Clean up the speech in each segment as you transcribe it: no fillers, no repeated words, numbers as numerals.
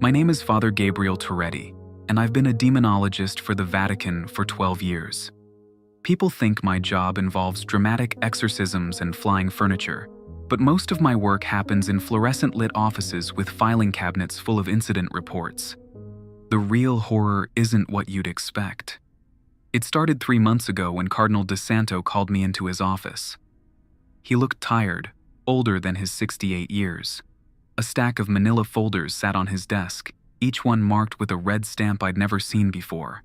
My name is Father Gabriel Toretti, and I've been a demonologist for the Vatican for 12 years. People think my job involves dramatic exorcisms and flying furniture, but most of my work happens in fluorescent-lit offices with filing cabinets full of incident reports. The real horror isn't what you'd expect. It started 3 months ago when Cardinal DeSanto called me into his office. He looked tired, older than his 68 years. A stack of manila folders sat on his desk, each one marked with a red stamp I'd never seen before.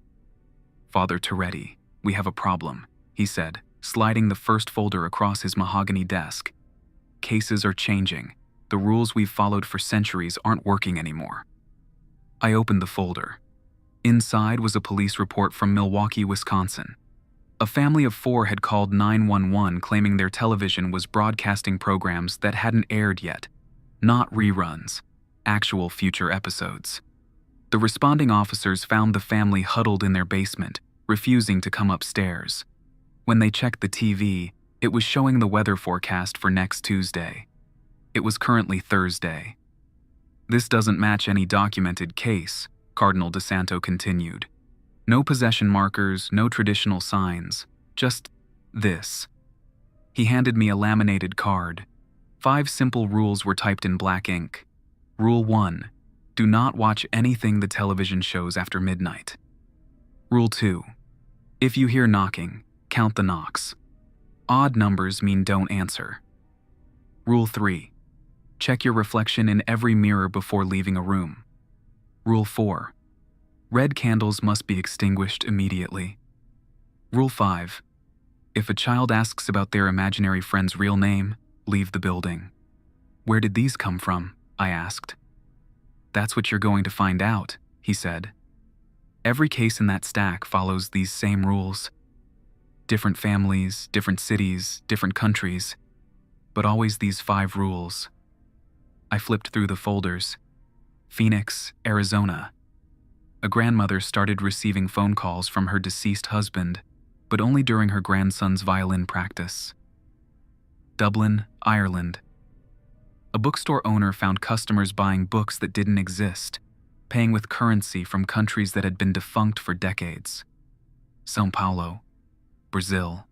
"Father Toretti, we have a problem," he said, sliding the first folder across his mahogany desk. "Cases are changing. The rules we've followed for centuries aren't working anymore." I opened the folder. Inside was a police report from Milwaukee, Wisconsin. A family of 4 had called 911 claiming their television was broadcasting programs that hadn't aired yet. Not reruns, actual future episodes. The responding officers found the family huddled in their basement, refusing to come upstairs. When they checked the TV, it was showing the weather forecast for next Tuesday. It was currently Thursday. "This doesn't match any documented case," Cardinal DeSanto continued. "No possession markers, no traditional signs, just this." He handed me a laminated card. 5 simple rules were typed in black ink. Rule 1. Do not watch anything the television shows after midnight. Rule 2. If you hear knocking, count the knocks. Odd numbers mean don't answer. Rule 3. Check your reflection in every mirror before leaving a room. Rule 4. Red candles must be extinguished immediately. Rule 5. If a child asks about their imaginary friend's real name, leave the building. "Where did these come from?" I asked. "That's what you're going to find out," he said. "Every case in that stack follows these same rules. Different families, different cities, different countries, but always these 5 rules." I flipped through the folders. Phoenix, Arizona. A grandmother started receiving phone calls from her deceased husband, but only during her grandson's violin practice. Dublin, Ireland. A bookstore owner found customers buying books that didn't exist, paying with currency from countries that had been defunct for decades. São Paulo, Brazil.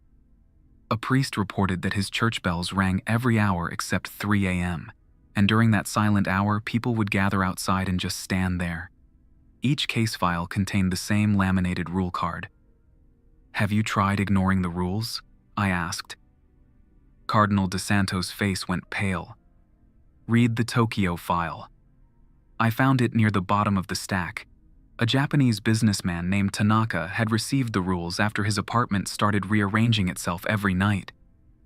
A priest reported that his church bells rang every hour except 3 a.m., and during that silent hour, people would gather outside and just stand there. Each case file contained the same laminated rule card. "Have you tried ignoring the rules?" I asked. Cardinal DeSanto's face went pale. "Read the Tokyo file." I found it near the bottom of the stack. A Japanese businessman named Tanaka had received the rules after his apartment started rearranging itself every night.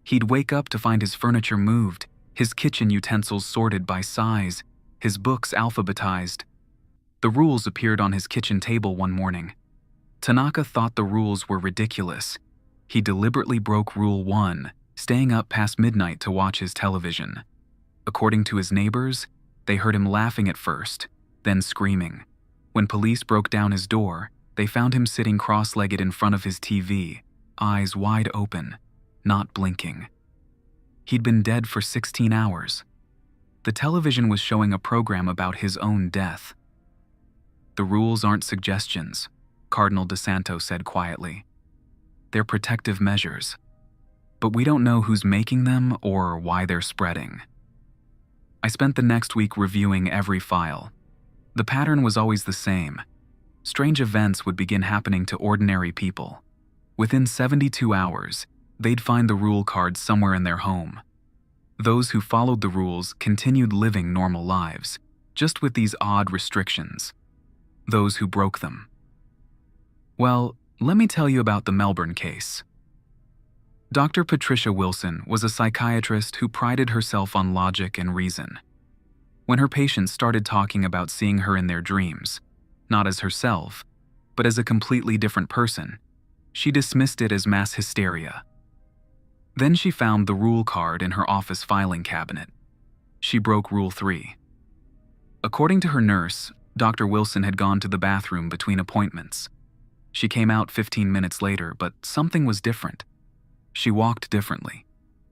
He'd wake up to find his furniture moved, his kitchen utensils sorted by size, his books alphabetized. The rules appeared on his kitchen table one morning. Tanaka thought the rules were ridiculous. He deliberately broke Rule 1, staying up past midnight to watch his television. According to his neighbors, they heard him laughing at first, then screaming. When police broke down his door, they found him sitting cross-legged in front of his TV, eyes wide open, not blinking. He'd been dead for 16 hours. The television was showing a program about his own death. "The rules aren't suggestions," Cardinal DeSanto said quietly. "They're protective measures. But we don't know who's making them or why they're spreading." I spent the next week reviewing every file. The pattern was always the same. Strange events would begin happening to ordinary people. Within 72 hours, they'd find the rule card somewhere in their home. Those who followed the rules continued living normal lives, just with these odd restrictions. Those who broke them. Well, let me tell you about the Melbourne case. Dr. Patricia Wilson was a psychiatrist who prided herself on logic and reason. When her patients started talking about seeing her in their dreams, not as herself, but as a completely different person, she dismissed it as mass hysteria. Then she found the rule card in her office filing cabinet. She broke Rule 3. According to her nurse, Dr. Wilson had gone to the bathroom between appointments. She came out 15 minutes later, but something was different. She walked differently,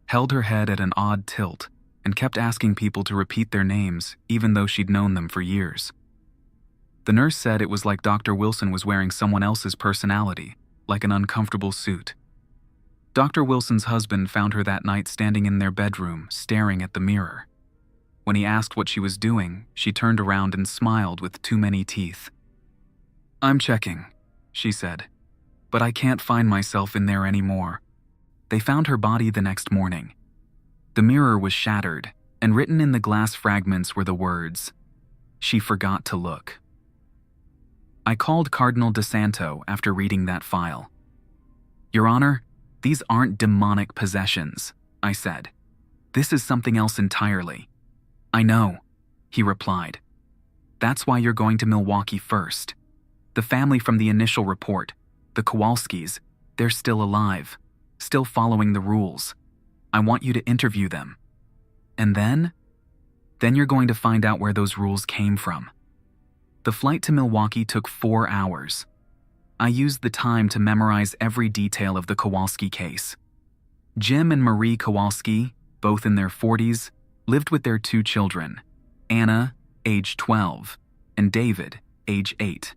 held her head at an odd tilt, and kept asking people to repeat their names even though she'd known them for years. The nurse said it was like Dr. Wilson was wearing someone else's personality, like an uncomfortable suit. Dr. Wilson's husband found her that night standing in their bedroom, staring at the mirror. When he asked what she was doing, she turned around and smiled with too many teeth. "I'm checking," she said, "but I can't find myself in there anymore." They found her body the next morning. The mirror was shattered, and written in the glass fragments were the words, "She forgot to look." I called Cardinal DeSanto after reading that file. "Your Honor, these aren't demonic possessions," I said. "This is something else entirely." "I know," he replied. "That's why you're going to Milwaukee first. The family from the initial report, the Kowalskis, they're still alive, still following the rules. I want you to interview them. And then you're going to find out where those rules came from." The flight to Milwaukee took 4 hours. I used the time to memorize every detail of the Kowalski case. Jim and Marie Kowalski, both in their 40s, lived with their 2 children, Anna, age 12, and David, age 8.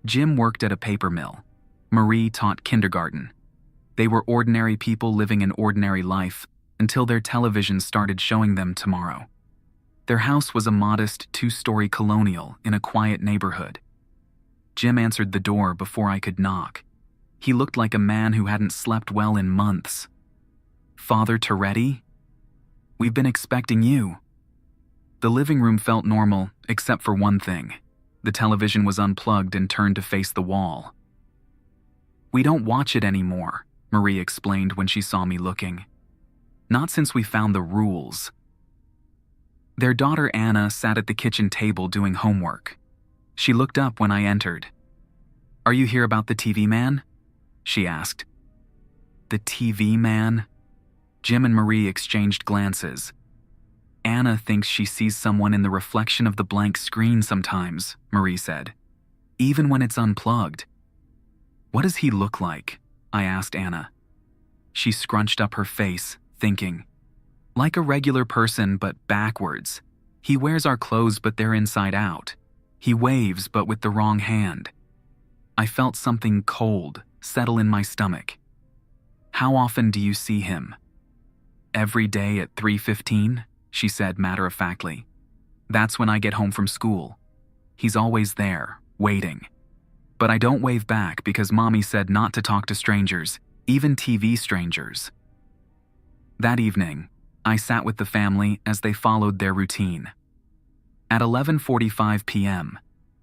Jim worked at a paper mill. Marie taught kindergarten. They were ordinary people living an ordinary life until their television started showing them tomorrow. Their house was a modest 2-story colonial in a quiet neighborhood. Jim answered the door before I could knock. He looked like a man who hadn't slept well in months. "Father Toretti? We've been expecting you." The living room felt normal, except for one thing. The television was unplugged and turned to face the wall. "We don't watch it anymore," Marie explained when she saw me looking. "Not since we found the rules." Their daughter Anna sat at the kitchen table doing homework. She looked up when I entered. "Are you here about the TV man?" she asked. "The TV man?" Jim and Marie exchanged glances. "Anna thinks she sees someone in the reflection of the blank screen sometimes," Marie said. "Even when it's unplugged." "What does he look like?" I asked Anna. She scrunched up her face, thinking. "Like a regular person, but backwards. He wears our clothes, but they're inside out. He waves, but with the wrong hand." I felt something cold settle in my stomach. "How often do you see him?" "Every day at 3:15, she said matter-of-factly. "That's when I get home from school. He's always there, waiting. But I don't wave back because Mommy said not to talk to strangers, even TV strangers." That evening, I sat with the family as they followed their routine. At 11:45 p.m.,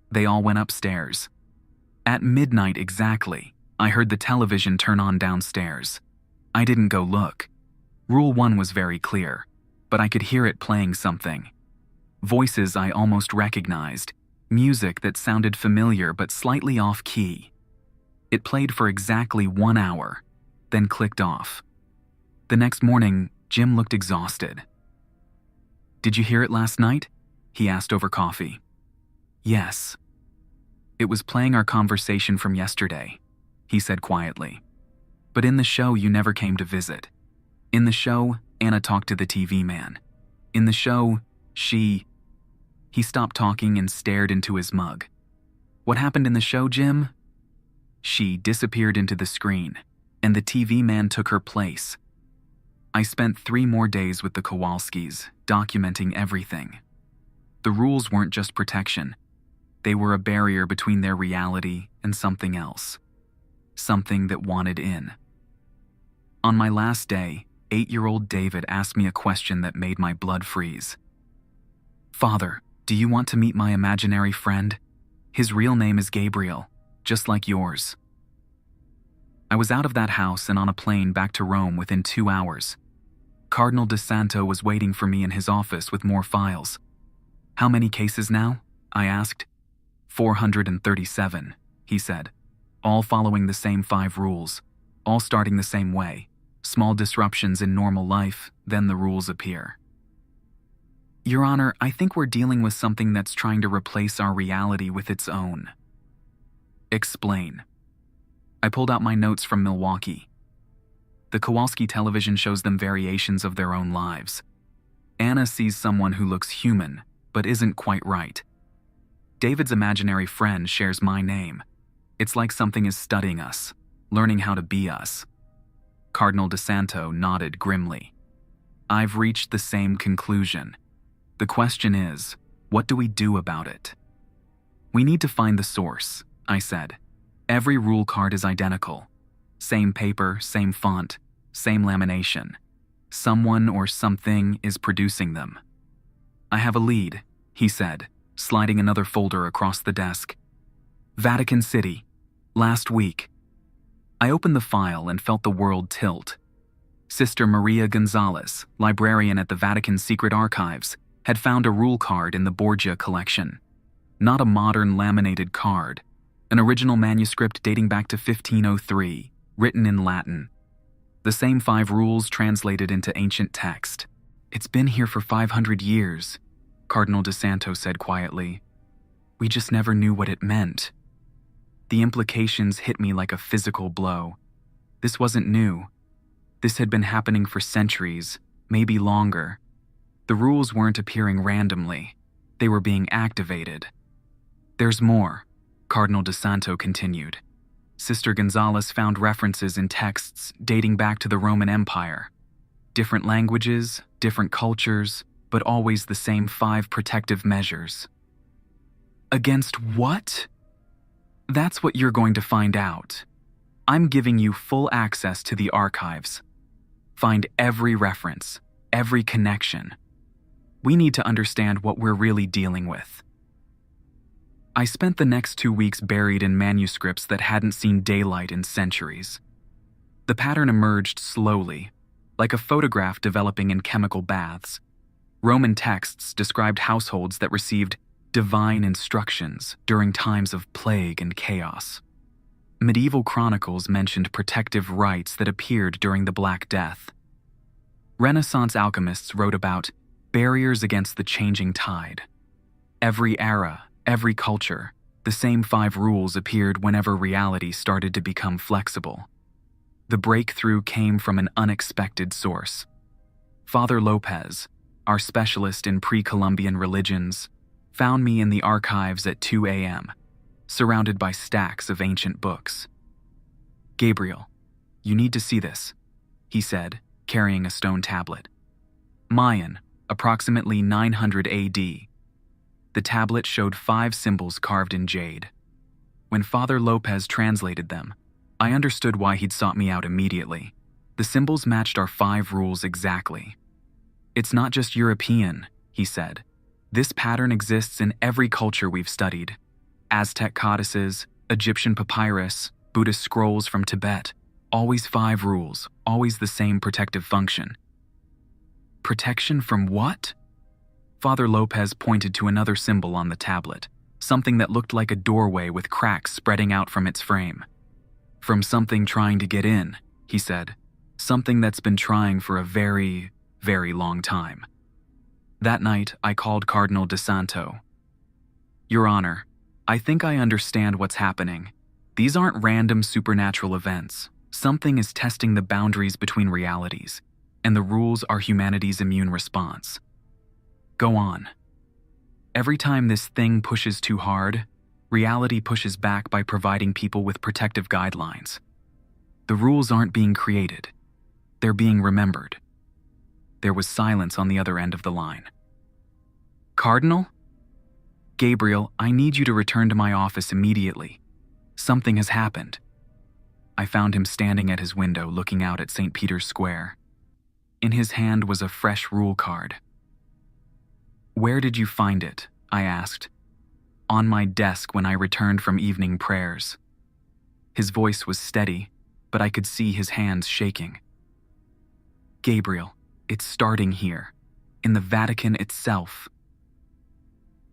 they all went upstairs. At midnight exactly, I heard the television turn on downstairs. I didn't go look. Rule 1 was very clear, but I could hear it playing something. Voices I almost recognized, music that sounded familiar but slightly off-key. It played for exactly 1 hour, then clicked off. The next morning, Jim looked exhausted. "Did you hear it last night?" he asked over coffee. "Yes." "It was playing our conversation from yesterday," he said quietly. "But in the show you never came to visit. In the show, Anna talked to the TV man. In the show, He stopped talking and stared into his mug. "What happened in the show, Jim?" "She disappeared into the screen, and the TV man took her place." I spent 3 more days with the Kowalskis, documenting everything. The rules weren't just protection. They were a barrier between their reality and something else. Something that wanted in. On my last day, 8-year-old David asked me a question that made my blood freeze. "Father, do you want to meet my imaginary friend? His real name is Gabriel, just like yours." I was out of that house and on a plane back to Rome within 2 hours. Cardinal DeSanto was waiting for me in his office with more files. "How many cases now?" I asked. 437, he said, all following the same 5 rules, all starting the same way. Small disruptions in normal life, then the rules appear. "Your Honor, I think we're dealing with something that's trying to replace our reality with its own." "Explain." I pulled out my notes from Milwaukee. The Kowalski television shows them variations of their own lives. Anna sees someone who looks human, but isn't quite right. David's imaginary friend shares my name. It's like something is studying us, learning how to be us. Cardinal DeSanto nodded grimly. I've reached the same conclusion. The question is, what do we do about it? We need to find the source, I said. Every rule card is identical. Same paper, same font, same lamination. Someone or something is producing them. I have a lead, he said, sliding another folder across the desk. Vatican City, last week. I opened the file and felt the world tilt. Sister Maria Gonzalez, librarian at the Vatican Secret Archives, had found a rule card in the Borgia collection. Not a modern laminated card, an original manuscript dating back to 1503, written in Latin. The same 5 rules translated into ancient text. It's been here for 500 years, Cardinal DeSanto said quietly. We just never knew what it meant. The implications hit me like a physical blow. This wasn't new. This had been happening for centuries, maybe longer. The rules weren't appearing randomly. They were being activated. There's more, Cardinal DeSanto continued. Sister Gonzalez found references in texts dating back to the Roman Empire. Different languages, different cultures, but always the same 5 protective measures. Against what? That's what you're going to find out. I'm giving you full access to the archives. Find every reference, every connection. We need to understand what we're really dealing with. I spent the next 2 weeks buried in manuscripts that hadn't seen daylight in centuries. The pattern emerged slowly, like a photograph developing in chemical baths. Roman texts described households that received divine instructions during times of plague and chaos. Medieval chronicles mentioned protective rites that appeared during the Black Death. Renaissance alchemists wrote about barriers against the changing tide. Every era, every culture, the same 5 rules appeared whenever reality started to become flexible. The breakthrough came from an unexpected source. Father Lopez, our specialist in pre-Columbian religions, found me in the archives at 2 a.m., surrounded by stacks of ancient books. Gabriel, you need to see this, he said, carrying a stone tablet. Mayan, approximately 900 AD. The tablet showed 5 symbols carved in jade. When Father Lopez translated them, I understood why he'd sought me out immediately. The symbols matched our 5 rules exactly. It's not just European, he said. This pattern exists in every culture we've studied. Aztec codices, Egyptian papyrus, Buddhist scrolls from Tibet. Always 5 rules, always the same protective function. Protection from what? Father Lopez pointed to another symbol on the tablet, something that looked like a doorway with cracks spreading out from its frame. From something trying to get in, he said. Something that's been trying for a very, very long time. That night, I called Cardinal DeSanto. Your Honor, I think I understand what's happening. These aren't random supernatural events. Something is testing the boundaries between realities, and the rules are humanity's immune response. Go on. Every time this thing pushes too hard, reality pushes back by providing people with protective guidelines. The rules aren't being created. They're being remembered. There was silence on the other end of the line. Cardinal? Gabriel, I need you to return to my office immediately. Something has happened. I found him standing at his window looking out at St. Peter's Square. In his hand was a fresh rule card. Where did you find it? I asked. On my desk when I returned from evening prayers. His voice was steady, but I could see his hands shaking. Gabriel, it's starting here, in the Vatican itself.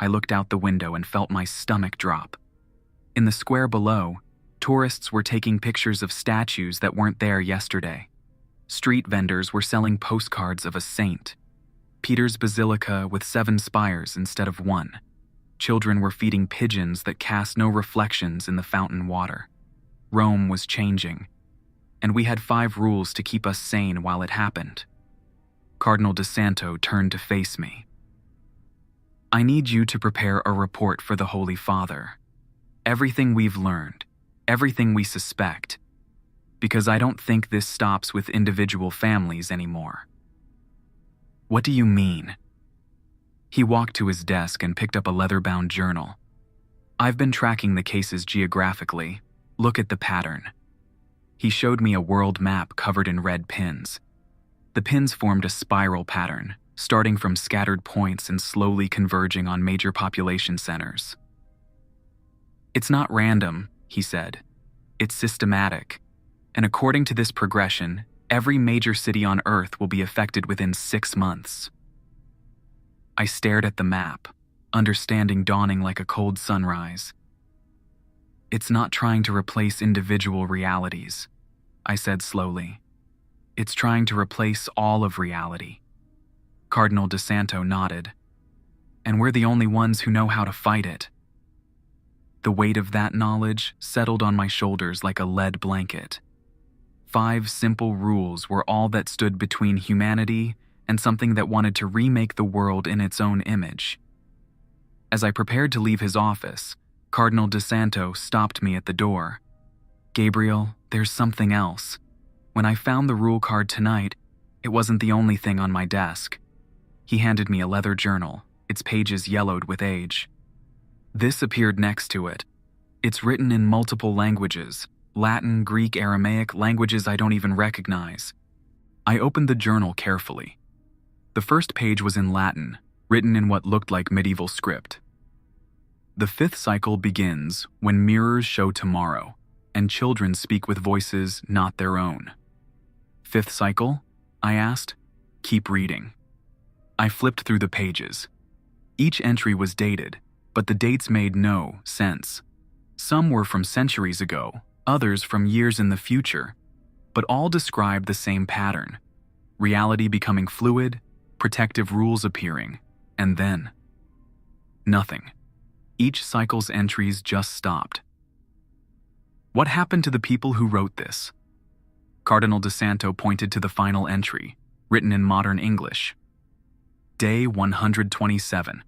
I looked out the window and felt my stomach drop. In the square below, tourists were taking pictures of statues that weren't there yesterday. Street vendors were selling postcards of a saint. Peter's Basilica with 7 spires instead of 1. Children were feeding pigeons that cast no reflections in the fountain water. Rome was changing, and we had 5 rules to keep us sane while it happened. Cardinal DeSanto turned to face me. I need you to prepare a report for the Holy Father. Everything we've learned, everything we suspect, because I don't think this stops with individual families anymore." "What do you mean?" He walked to his desk and picked up a leather-bound journal. "I've been tracking the cases geographically. Look at the pattern." He showed me a world map covered in red pins. The pins formed a spiral pattern, starting from scattered points and slowly converging on major population centers. "It's not random," he said. "It's systematic. And according to this progression, every major city on Earth will be affected within 6 months." I stared at the map, understanding dawning like a cold sunrise. "It's not trying to replace individual realities," I said slowly. "It's trying to replace all of reality." Cardinal DeSanto nodded. "And we're the only ones who know how to fight it." The weight of that knowledge settled on my shoulders like a lead blanket. 5 simple rules were all that stood between humanity and something that wanted to remake the world in its own image. As I prepared to leave his office, Cardinal DeSanto stopped me at the door. "Gabriel, there's something else. When I found the rule card tonight, it wasn't the only thing on my desk." He handed me a leather journal, its pages yellowed with age. "This appeared next to it. It's written in multiple languages, Latin, Greek, Aramaic, languages I don't even recognize." I opened the journal carefully. The first page was in Latin, written in what looked like medieval script. "The 5th cycle begins when mirrors show tomorrow, and children speak with voices not their own." "5th cycle?" I asked. "Keep reading." I flipped through the pages. Each entry was dated, but the dates made no sense. Some were from centuries ago, others from years in the future, but all described the same pattern: reality becoming fluid, protective rules appearing, and then nothing. Each cycle's entries just stopped. "What happened to the people who wrote this?" Cardinal DeSanto pointed to the final entry, written in modern English. "Day 127.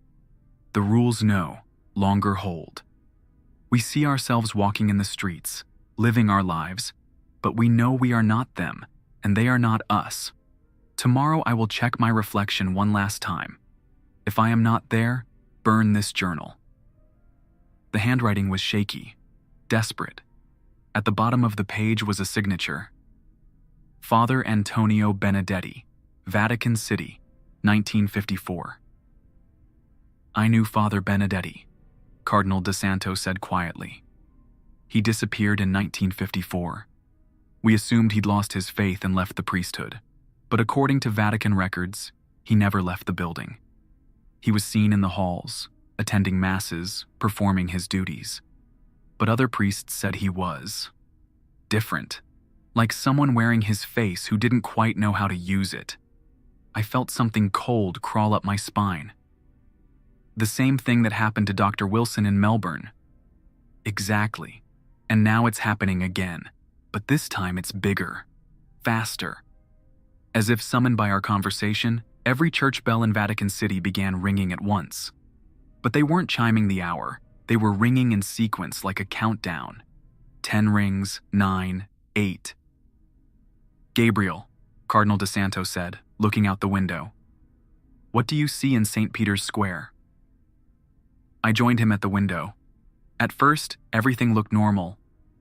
The rules no longer hold. We see ourselves walking in the streets, living our lives, but we know we are not them, and they are not us. Tomorrow I will check my reflection one last time. If I am not there, burn this journal." The handwriting was shaky, desperate. At the bottom of the page was a signature: "Father Antonio Benedetti, Vatican City, 1954. "I knew Father Benedetti," Cardinal DeSanto said quietly. "He disappeared in 1954. We assumed he'd lost his faith and left the priesthood, but according to Vatican records, he never left the building. He was seen in the halls, attending masses, performing his duties. But other priests said he was different, like someone wearing his face who didn't quite know how to use it. I felt something cold crawl up my spine. The same thing that happened to Dr. Wilson in Melbourne. Exactly. And now it's happening again, but this time it's bigger, faster. As if summoned by our conversation, every church bell in Vatican City began ringing at once. But they weren't chiming the hour. They were ringing in sequence like a countdown. 10 rings, 9, 8. "Gabriel," Cardinal DeSanto said, looking out the window. "What do you see in St. Peter's Square?" I joined him at the window. At first, everything looked normal.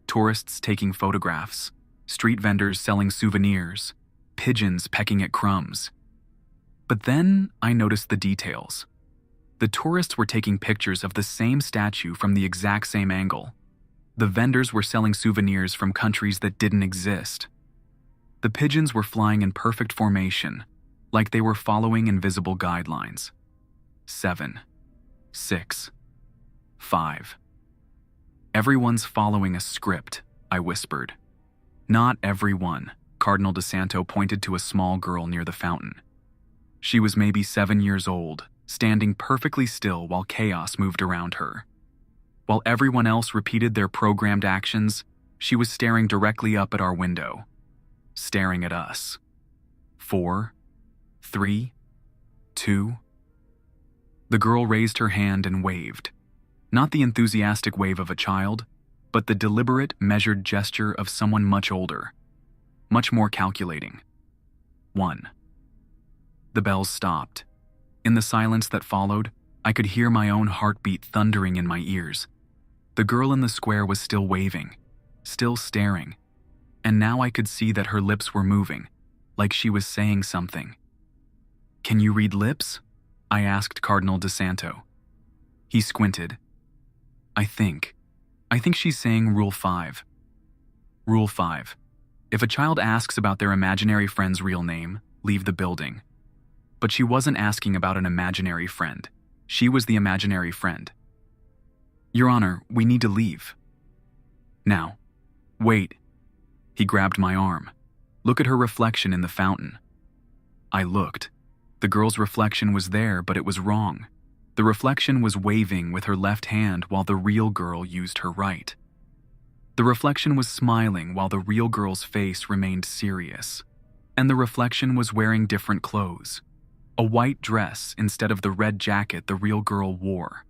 Tourists taking photographs, street vendors selling souvenirs, pigeons pecking at crumbs. But then I noticed the details. The tourists were taking pictures of the same statue from the exact same angle. The vendors were selling souvenirs from countries that didn't exist. The pigeons were flying in perfect formation, like they were following invisible guidelines. 7, 6, 5. "Everyone's following a script," I whispered. "Not everyone," Cardinal DeSanto pointed to a small girl near the fountain. She was maybe 7 years old, standing perfectly still while chaos moved around her. While everyone else repeated their programmed actions, she was staring directly up at our window. Staring at us. 4, 3, 2. The girl raised her hand and waved. Not the enthusiastic wave of a child, but the deliberate, measured gesture of someone much older, much more calculating. 1. The bells stopped. In the silence that followed, I could hear my own heartbeat thundering in my ears. The girl in the square was still waving, still staring, and now I could see that her lips were moving, like she was saying something. "Can you read lips?" I asked Cardinal DeSanto. He squinted. I think she's saying Rule 5. Rule 5. If a child asks about their imaginary friend's real name, leave the building. But she wasn't asking about an imaginary friend. She was the imaginary friend. "Your Honor, we need to leave." "Now, wait." He grabbed my arm. "Look at her reflection in the fountain." I looked. The girl's reflection was there, but it was wrong. The reflection was waving with her left hand while the real girl used her right. The reflection was smiling while the real girl's face remained serious. And the reflection was wearing different clothes. A white dress instead of the red jacket the real girl wore.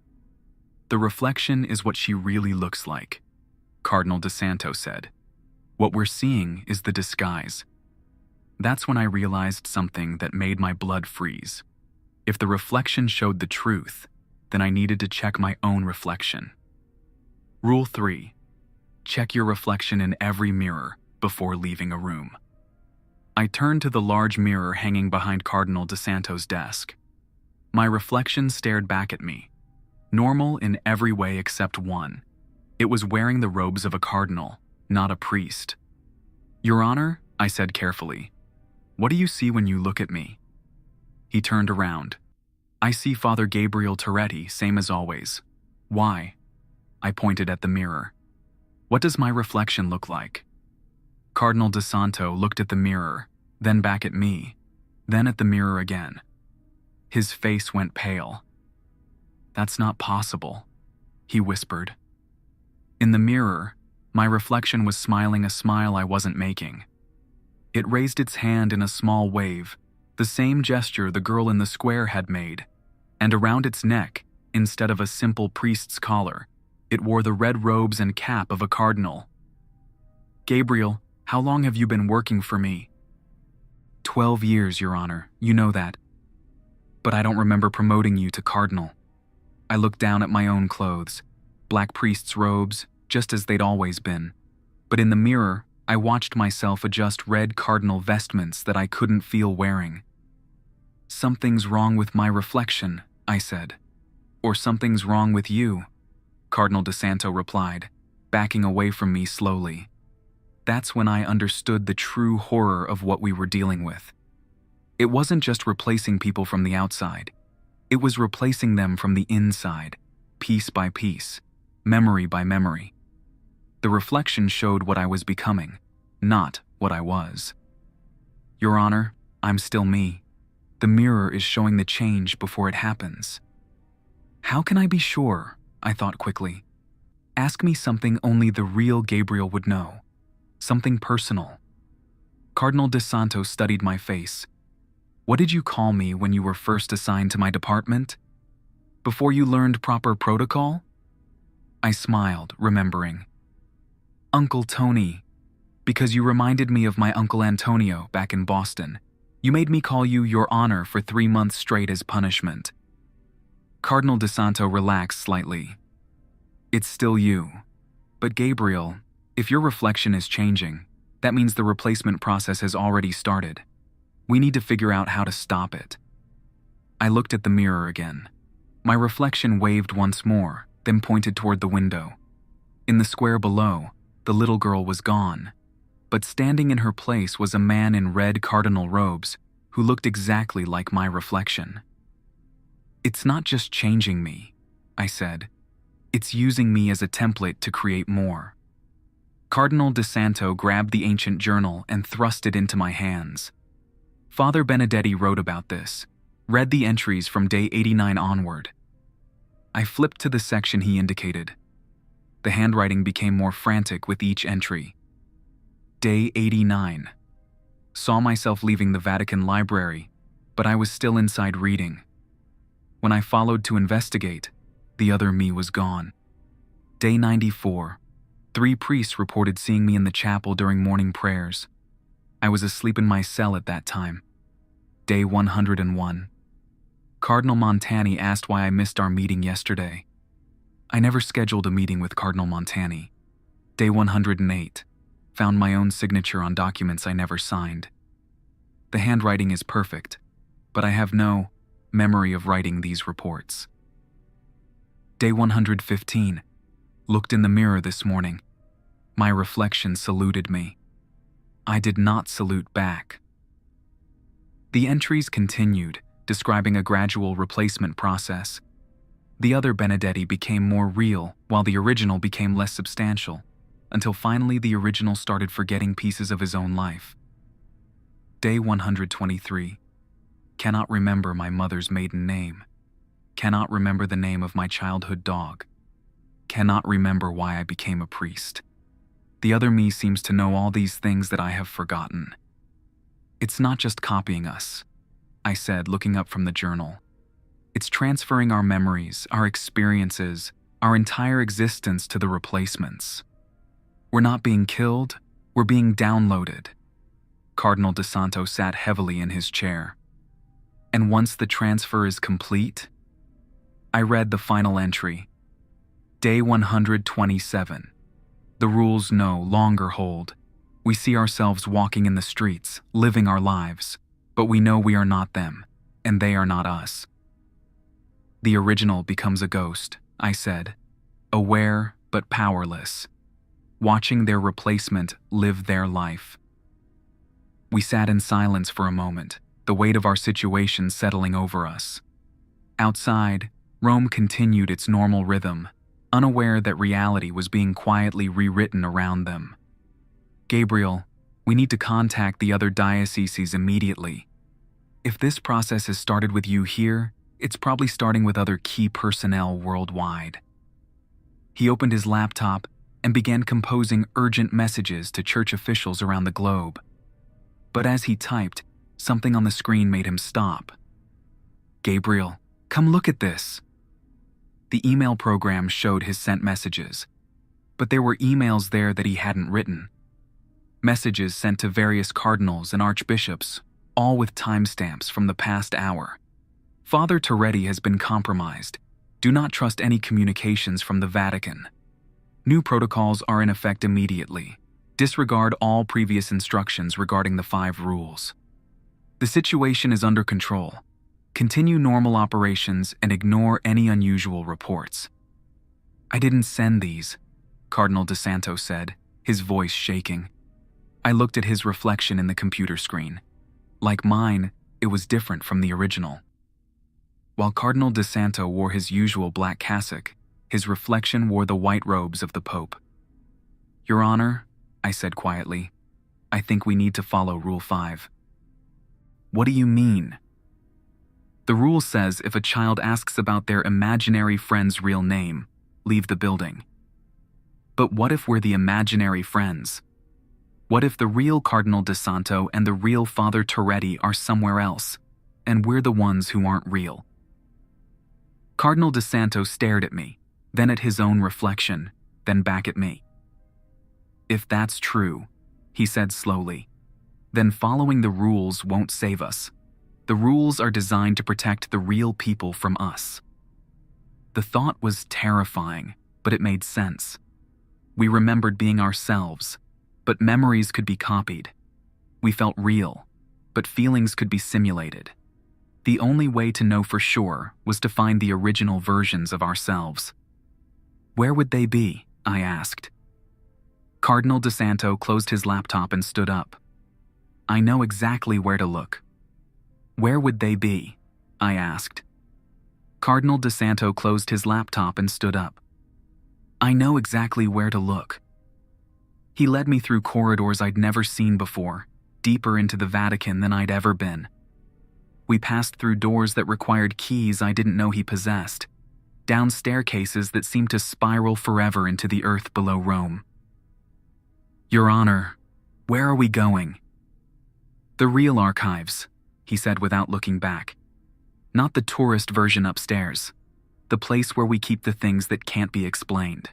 "The reflection is what she really looks like," Cardinal DeSanto said. "What we're seeing is the disguise." That's when I realized something that made my blood freeze. If the reflection showed the truth, then I needed to check my own reflection. Rule 3. Check your reflection in every mirror before leaving a room. I turned to the large mirror hanging behind Cardinal DeSanto's desk. My reflection stared back at me, normal in every way except one. It was wearing the robes of a cardinal, not a priest. "Your Honor," I said carefully, "what do you see when you look at me?" He turned around. "I see Father Gabriel Toretti, same as always." "Why?" I pointed at the mirror. "What does my reflection look like?" Cardinal DeSanto looked at the mirror, then back at me, then at the mirror again. His face went pale. "That's not possible," he whispered. In the mirror, my reflection was smiling a smile I wasn't making. It raised its hand in a small wave, the same gesture the girl in the square had made, and around its neck, instead of a simple priest's collar, it wore the red robes and cap of a cardinal. "Gabriel, how long have you been working for me?" 12 years, Your Honor, you know that. But I don't remember promoting you to cardinal." I looked down at my own clothes, black priest's robes, just as they'd always been. But in the mirror, I watched myself adjust red cardinal vestments that I couldn't feel wearing. "Something's wrong with my reflection," I said. "Or something's wrong with you," Cardinal DeSanto replied, backing away from me slowly. That's when I understood the true horror of what we were dealing with. It wasn't just replacing people from the outside. It was replacing them from the inside, piece by piece, memory by memory. The reflection showed what I was becoming, not what I was. "Your Honor, I'm still me. The mirror is showing the change before it happens." "How can I be sure?" I thought quickly. "Ask me something only the real Gabriel would know. Something personal." Cardinal DeSanto studied my face. "What did you call me when you were first assigned to my department? Before you learned proper protocol?" I smiled, remembering. "Uncle Tony, because you reminded me of my Uncle Antonio back in Boston. You made me call you Your Honor for 3 months straight as punishment." Cardinal DeSanto relaxed slightly. "It's still you. But Gabriel, if your reflection is changing, that means the replacement process has already started. We need to figure out how to stop it." I looked at the mirror again. My reflection waved once more, then pointed toward the window. In the square below, the little girl was gone, but standing in her place was a man in red cardinal robes who looked exactly like my reflection. "It's not just changing me," I said. "It's using me as a template to create more." Cardinal DeSanto grabbed the ancient journal and thrust it into my hands. Father Benedetti wrote about this, read the entries from day 89 onward. I flipped to the section he indicated. The handwriting became more frantic with each entry. Day 89. Saw myself leaving the Vatican Library, but I was still inside reading. When I followed to investigate, the other me was gone. Day 94. 3 priests reported seeing me in the chapel during morning prayers. I was asleep in my cell at that time. Day 101. Cardinal Montani asked why I missed our meeting yesterday. I never scheduled a meeting with Cardinal Montani. Day 108. Found my own signature on documents I never signed. The handwriting is perfect, but I have no memory of writing these reports. Day 115. Looked in the mirror this morning. My reflection saluted me. I did not salute back. The entries continued, describing a gradual replacement process. The other Benedetti became more real, while the original became less substantial, until finally the original started forgetting pieces of his own life. Day 123. Cannot remember my mother's maiden name. Cannot remember the name of my childhood dog. Cannot remember why I became a priest. The other me seems to know all these things that I have forgotten. It's not just copying us, I said, looking up from the journal. It's transferring our memories, our experiences, our entire existence to the replacements. We're not being killed, we're being downloaded. Cardinal De Santo sat heavily in his chair. And once the transfer is complete, I read the final entry. Day 127. The rules no longer hold. We see ourselves walking in the streets, living our lives, but we know we are not them, and they are not us. The original becomes a ghost, I said, aware but powerless, watching their replacement live their life. We sat in silence for a moment, the weight of our situation settling over us. Outside, Rome continued its normal rhythm, unaware that reality was being quietly rewritten around them. Gabriel, we need to contact the other dioceses immediately. If this process has started with you here, it's probably starting with other key personnel worldwide. He opened his laptop and began composing urgent messages to church officials around the globe. But as he typed, something on the screen made him stop. Gabriel, come look at this. The email program showed his sent messages, but there were emails there that he hadn't written. Messages sent to various cardinals and archbishops, all with timestamps from the past hour. Father Toretti has been compromised. Do not trust any communications from the Vatican. New protocols are in effect immediately. Disregard all previous instructions regarding the 5 rules. The situation is under control. Continue normal operations and ignore any unusual reports. I didn't send these, Cardinal De Santo said, his voice shaking. I looked at his reflection in the computer screen. Like mine, it was different from the original. While Cardinal De Santo wore his usual black cassock, his reflection wore the white robes of the Pope. Your Honor, I said quietly, I think we need to follow Rule 5. What do you mean? The rule says if a child asks about their imaginary friend's real name, leave the building. But what if we're the imaginary friends? What if the real Cardinal De Santo and the real Father Toretti are somewhere else, and we're the ones who aren't real? Cardinal De Santo stared at me, then at his own reflection, then back at me. If that's true, he said slowly, then following the rules won't save us. The rules are designed to protect the real people from us. The thought was terrifying, but it made sense. We remembered being ourselves, but memories could be copied. We felt real, but feelings could be simulated. The only way to know for sure was to find the original versions of ourselves. Where would they be? I asked. Cardinal De Santo closed his laptop and stood up. I know exactly where to look. Where would they be? I asked. Cardinal De Santo closed his laptop and stood up. I know exactly where to look. He led me through corridors I'd never seen before, deeper into the Vatican than I'd ever been. We passed through doors that required keys I didn't know he possessed, down staircases that seemed to spiral forever into the earth below Rome. Your Honor, where are we going? The real archives, he said without looking back. Not the tourist version upstairs. The place where we keep the things that can't be explained.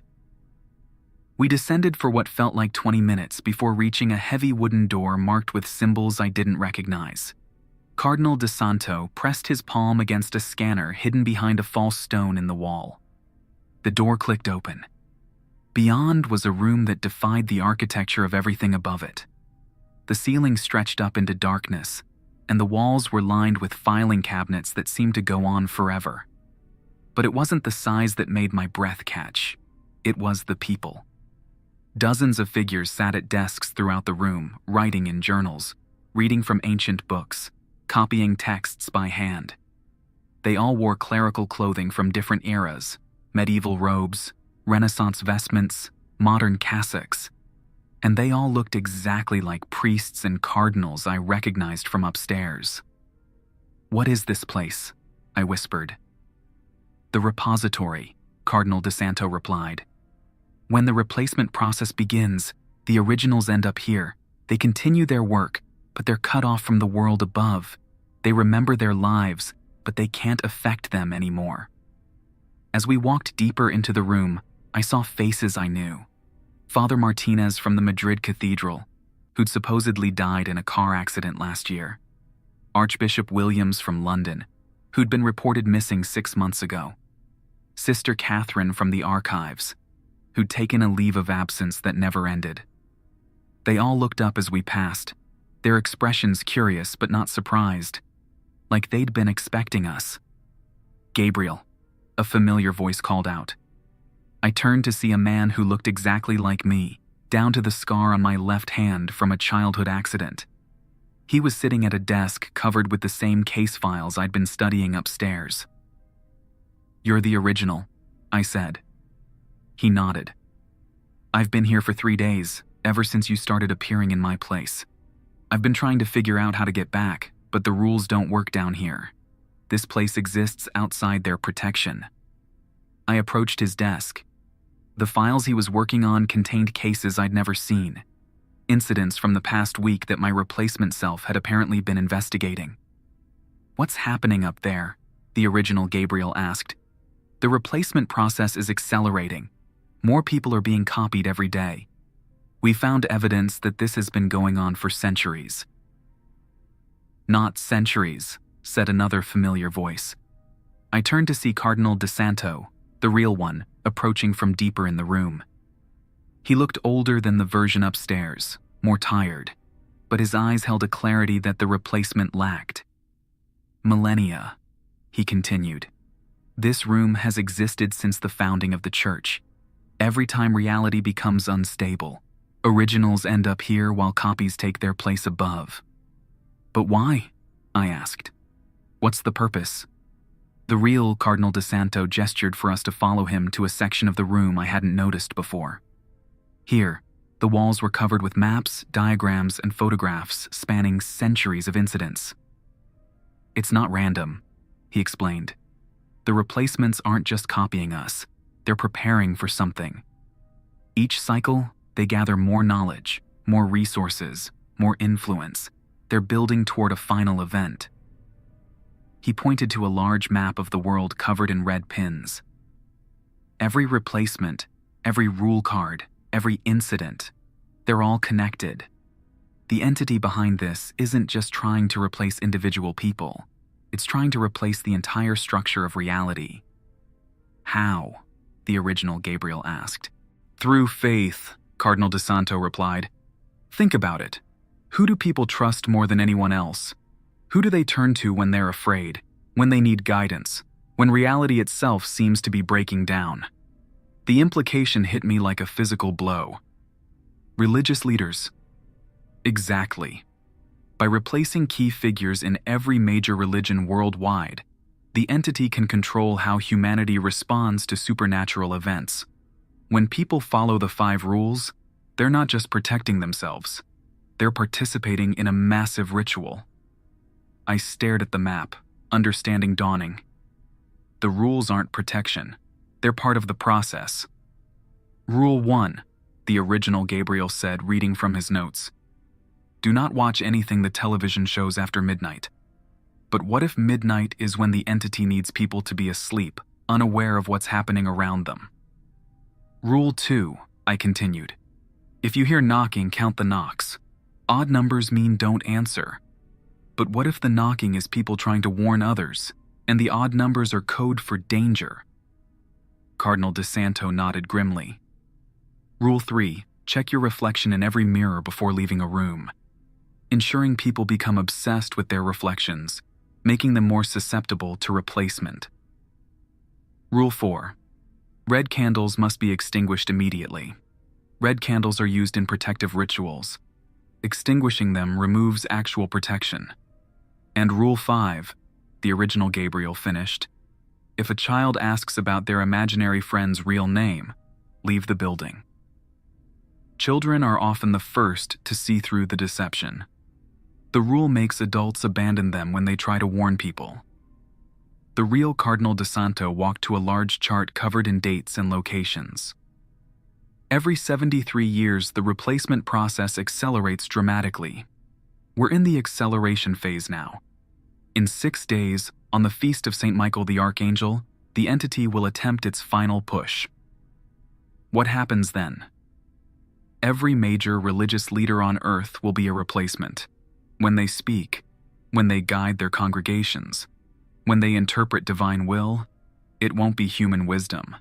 We descended for what felt like 20 minutes before reaching a heavy wooden door marked with symbols I didn't recognize. Cardinal de Santo pressed his palm against a scanner hidden behind a false stone in the wall. The door clicked open. Beyond was a room that defied the architecture of everything above it. The ceiling stretched up into darkness, and the walls were lined with filing cabinets that seemed to go on forever. But it wasn't the size that made my breath catch. It was the people. Dozens of figures sat at desks throughout the room, writing in journals, reading from ancient books, copying texts by hand. They all wore clerical clothing from different eras, medieval robes, Renaissance vestments, modern cassocks, and they all looked exactly like priests and cardinals I recognized from upstairs. "What is this place?" I whispered. "The repository," Cardinal de Santo replied. "When the replacement process begins, the originals end up here. They continue their work, but they're cut off from the world above. They remember their lives, but they can't affect them anymore." As we walked deeper into the room, I saw faces I knew. Father Martinez from the Madrid Cathedral, who'd supposedly died in a car accident last year. Archbishop Williams from London, who'd been reported missing 6 months ago. Sister Catherine from the archives, who'd taken a leave of absence that never ended. They all looked up as we passed, their expressions curious but not surprised, like they'd been expecting us. "Gabriel," a familiar voice called out. I turned to see a man who looked exactly like me, down to the scar on my left hand from a childhood accident. He was sitting at a desk covered with the same case files I'd been studying upstairs. "You're the original," I said. He nodded. "I've been here for 3 days, ever since you started appearing in my place. I've been trying to figure out how to get back, but the rules don't work down here. This place exists outside their protection." I approached his desk. The files he was working on contained cases I'd never seen, incidents from the past week that my replacement self had apparently been investigating. "What's happening up there?" the original Gabriel asked. "The replacement process is accelerating. More people are being copied every day. We found evidence that this has been going on for centuries." "Not centuries," said another familiar voice. I turned to see Cardinal de Santo, the real one, approaching from deeper in the room. He looked older than the version upstairs, more tired, but his eyes held a clarity that the replacement lacked. "Millennia," he continued. "This room has existed since the founding of the church. Every time reality becomes unstable, originals end up here while copies take their place above." "But why?" I asked. "What's the purpose?" The real Cardinal de Santo gestured for us to follow him to a section of the room I hadn't noticed before. Here, the walls were covered with maps, diagrams, and photographs spanning centuries of incidents. "It's not random," he explained. "The replacements aren't just copying us, they're preparing for something. Each cycle, they gather more knowledge, more resources, more influence. They're building toward a final event." He pointed to a large map of the world covered in red pins. "Every replacement, every rule card, every incident, they're all connected. The entity behind this isn't just trying to replace individual people, it's trying to replace the entire structure of reality." "How?" the original Gabriel asked. "Through faith," Cardinal de Santo replied. "Think about it. Who do people trust more than anyone else? Who do they turn to when they're afraid, when they need guidance, when reality itself seems to be breaking down?" The implication hit me like a physical blow. Religious leaders. Exactly. By replacing key figures in every major religion worldwide, the entity can control how humanity responds to supernatural events. When people follow the 5 rules, they're not just protecting themselves, they're participating in a massive ritual. I stared at the map, understanding dawning. The rules aren't protection, they're part of the process. "Rule 1, the original Gabriel said, reading from his notes. "Do not watch anything the television shows after midnight. But what if midnight is when the entity needs people to be asleep, unaware of what's happening around them? Rule 2, I continued. If you hear knocking, count the knocks. Odd numbers mean don't answer. But what if the knocking is people trying to warn others, and the odd numbers are code for danger? Cardinal DeSanto nodded grimly. Rule 3, check your reflection in every mirror before leaving a room. Ensuring people become obsessed with their reflections, making them more susceptible to replacement. Rule 4, red candles must be extinguished immediately. Red candles are used in protective rituals. Extinguishing them removes actual protection. And Rule 5, the original Gabriel finished, if a child asks about their imaginary friend's real name, leave the building. Children are often the first to see through the deception. The rule makes adults abandon them when they try to warn people. The real Cardinal DeSanto walked to a large chart covered in dates and locations. Every 73 years, the replacement process accelerates dramatically. We're in the acceleration phase now. In 6 days, on the feast of St. Michael the Archangel, the entity will attempt its final push. What happens then? Every major religious leader on earth will be a replacement. When they speak, when they guide their congregations, when they interpret divine will, it won't be human wisdom.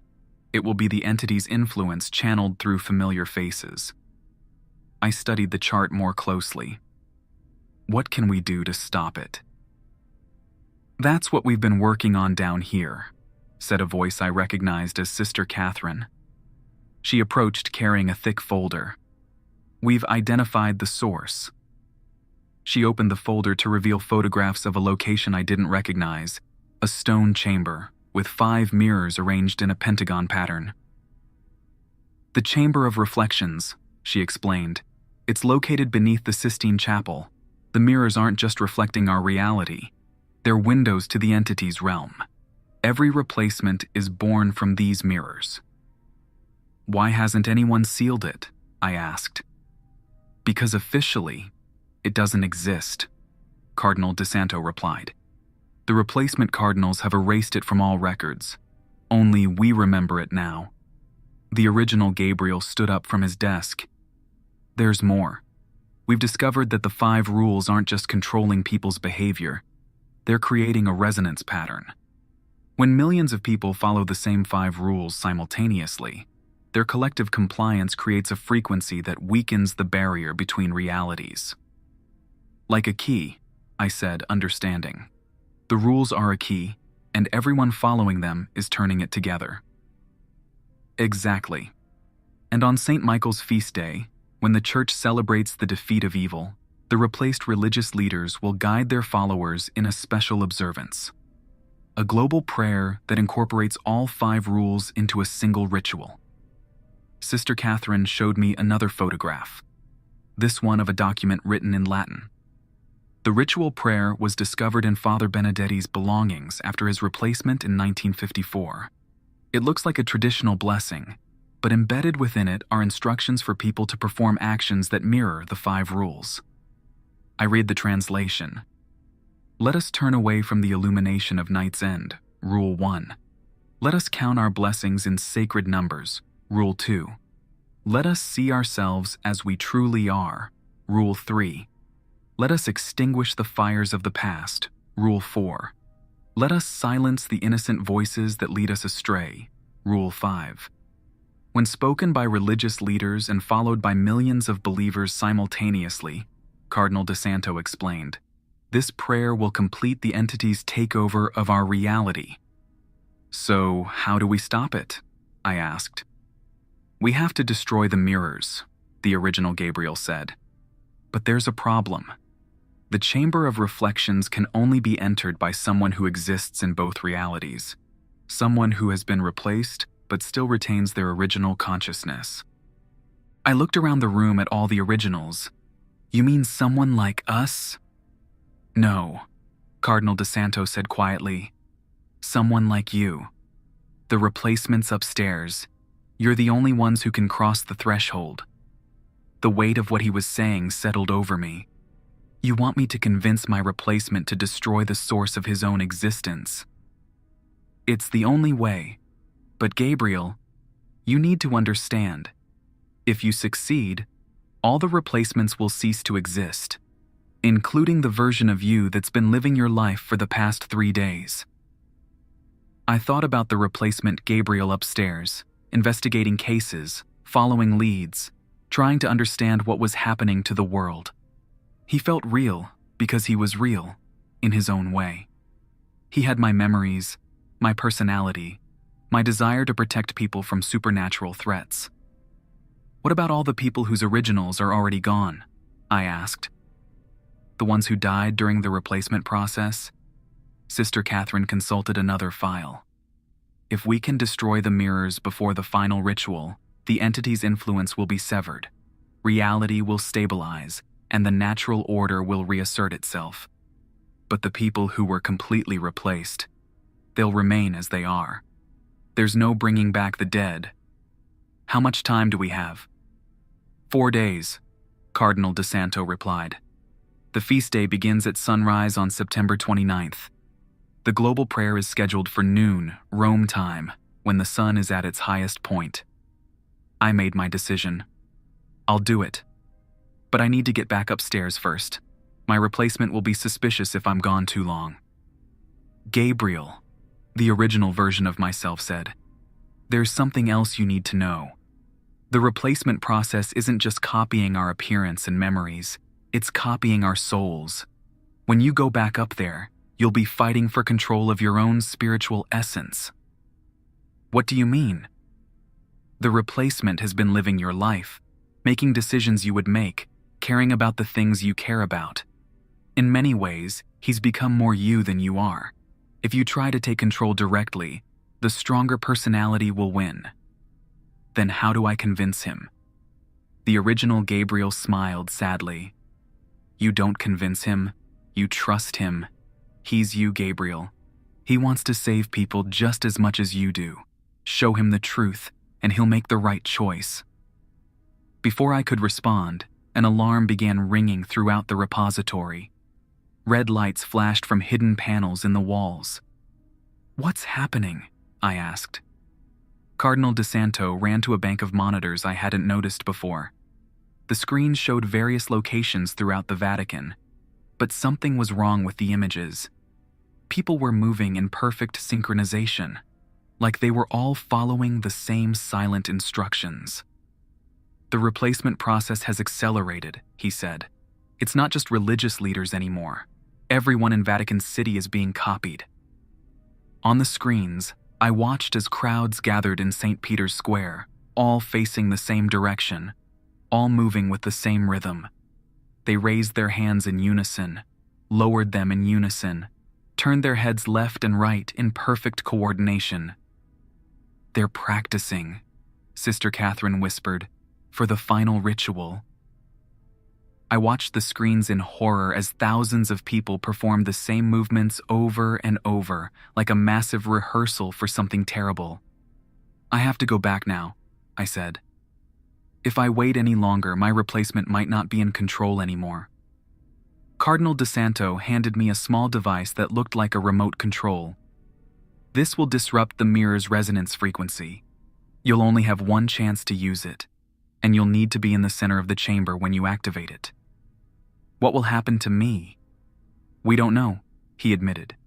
It will be the entity's influence channeled through familiar faces. I studied the chart more closely. What can we do to stop it? That's what we've been working on down here, said a voice I recognized as Sister Catherine. She approached carrying a thick folder. We've identified the source. She opened the folder to reveal photographs of a location I didn't recognize, a stone chamber with 5 mirrors arranged in a pentagon pattern. The Chamber of Reflections, she explained. It's located beneath the Sistine Chapel. The mirrors aren't just reflecting our reality. They're windows to the entity's realm. Every replacement is born from these mirrors. Why hasn't anyone sealed it? I asked. Because officially, it doesn't exist, Cardinal DeSanto replied. The replacement cardinals have erased it from all records. Only we remember it now. The original Gabriel stood up from his desk. There's more. We've discovered that the 5 rules aren't just controlling people's behavior. They're creating a resonance pattern. When millions of people follow the same 5 rules simultaneously, their collective compliance creates a frequency that weakens the barrier between realities. Like a key, I said, understanding. The rules are a key, and everyone following them is turning it together. Exactly. And on St. Michael's feast day, when the Church celebrates the defeat of evil, the replaced religious leaders will guide their followers in a special observance. A global prayer that incorporates all 5 rules into a single ritual. Sister Catherine showed me another photograph, this one of a document written in Latin. The ritual prayer was discovered in Father Benedetti's belongings after his replacement in 1954. It looks like a traditional blessing, but embedded within it are instructions for people to perform actions that mirror the 5 rules. I read the translation. Let us turn away from the illumination of night's end, Rule 1. Let us count our blessings in sacred numbers, Rule 2. Let us see ourselves as we truly are, Rule 3. Let us extinguish the fires of the past, Rule 4. Let us silence the innocent voices that lead us astray, Rule 5. When spoken by religious leaders and followed by millions of believers simultaneously, Cardinal DeSanto explained, this prayer will complete the entity's takeover of our reality. So, how do we stop it? I asked. We have to destroy the mirrors, the original Gabriel said. But there's a problem. The Chamber of Reflections can only be entered by someone who exists in both realities. Someone who has been replaced, but still retains their original consciousness. I looked around the room at all the originals. You mean someone like us? No, Cardinal DeSanto said quietly. Someone like you. The replacements upstairs. You're the only ones who can cross the threshold. The weight of what he was saying settled over me. You want me to convince my replacement to destroy the source of his own existence. It's the only way. But Gabriel, you need to understand. If you succeed, all the replacements will cease to exist, including the version of you that's been living your life for the past 3 days. I thought about the replacement Gabriel upstairs, investigating cases, following leads, trying to understand what was happening to the world. He felt real because he was real, in his own way. He had my memories, my personality, my desire to protect people from supernatural threats. What about all the people whose originals are already gone? I asked. The ones who died during the replacement process? Sister Catherine consulted another file. If we can destroy the mirrors before the final ritual, the entity's influence will be severed. Reality will stabilize, and the natural order will reassert itself. But the people who were completely replaced, they'll remain as they are. There's no bringing back the dead. How much time do we have? 4 days, Cardinal DeSanto replied. The feast day begins at sunrise on September 29th. The global prayer is scheduled for noon, Rome time, when the sun is at its highest point. I made my decision. I'll do it. But I need to get back upstairs first. My replacement will be suspicious if I'm gone too long. Gabriel, the original version of myself said, there's something else you need to know. The replacement process isn't just copying our appearance and memories, it's copying our souls. When you go back up there, you'll be fighting for control of your own spiritual essence. What do you mean? The replacement has been living your life, making decisions you would make, caring about the things you care about. In many ways, he's become more you than you are. If you try to take control directly, the stronger personality will win. Then how do I convince him? The original Gabriel smiled sadly. You don't convince him, you trust him. He's you, Gabriel. He wants to save people just as much as you do. Show him the truth, and he'll make the right choice. Before I could respond, an alarm began ringing throughout the repository. Red lights flashed from hidden panels in the walls. What's happening? I asked. Cardinal DeSanto ran to a bank of monitors I hadn't noticed before. The screens showed various locations throughout the Vatican, but something was wrong with the images. People were moving in perfect synchronization, like they were all following the same silent instructions. The replacement process has accelerated, he said. It's not just religious leaders anymore. Everyone in Vatican City is being copied. On the screens, I watched as crowds gathered in St. Peter's Square, all facing the same direction, all moving with the same rhythm. They raised their hands in unison, lowered them in unison, turned their heads left and right in perfect coordination. They're practicing, Sister Catherine whispered, for the final ritual. I watched the screens in horror as thousands of people performed the same movements over and over, like a massive rehearsal for something terrible. I have to go back now, I said. If I wait any longer, my replacement might not be in control anymore. Cardinal DeSanto handed me a small device that looked like a remote control. This will disrupt the mirror's resonance frequency. You'll only have one chance to use it, and you'll need to be in the center of the chamber when you activate it. What will happen to me? We don't know, he admitted.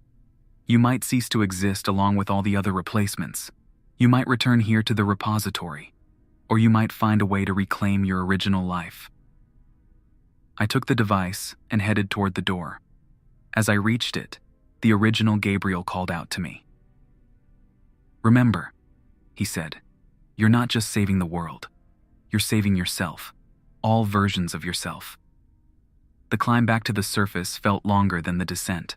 You might cease to exist along with all the other replacements. You might return here to the repository, or you might find a way to reclaim your original life. I took the device and headed toward the door. As I reached it, the original Gabriel called out to me. Remember, he said, you're not just saving the world. You're saving yourself, all versions of yourself. The climb back to the surface felt longer than the descent.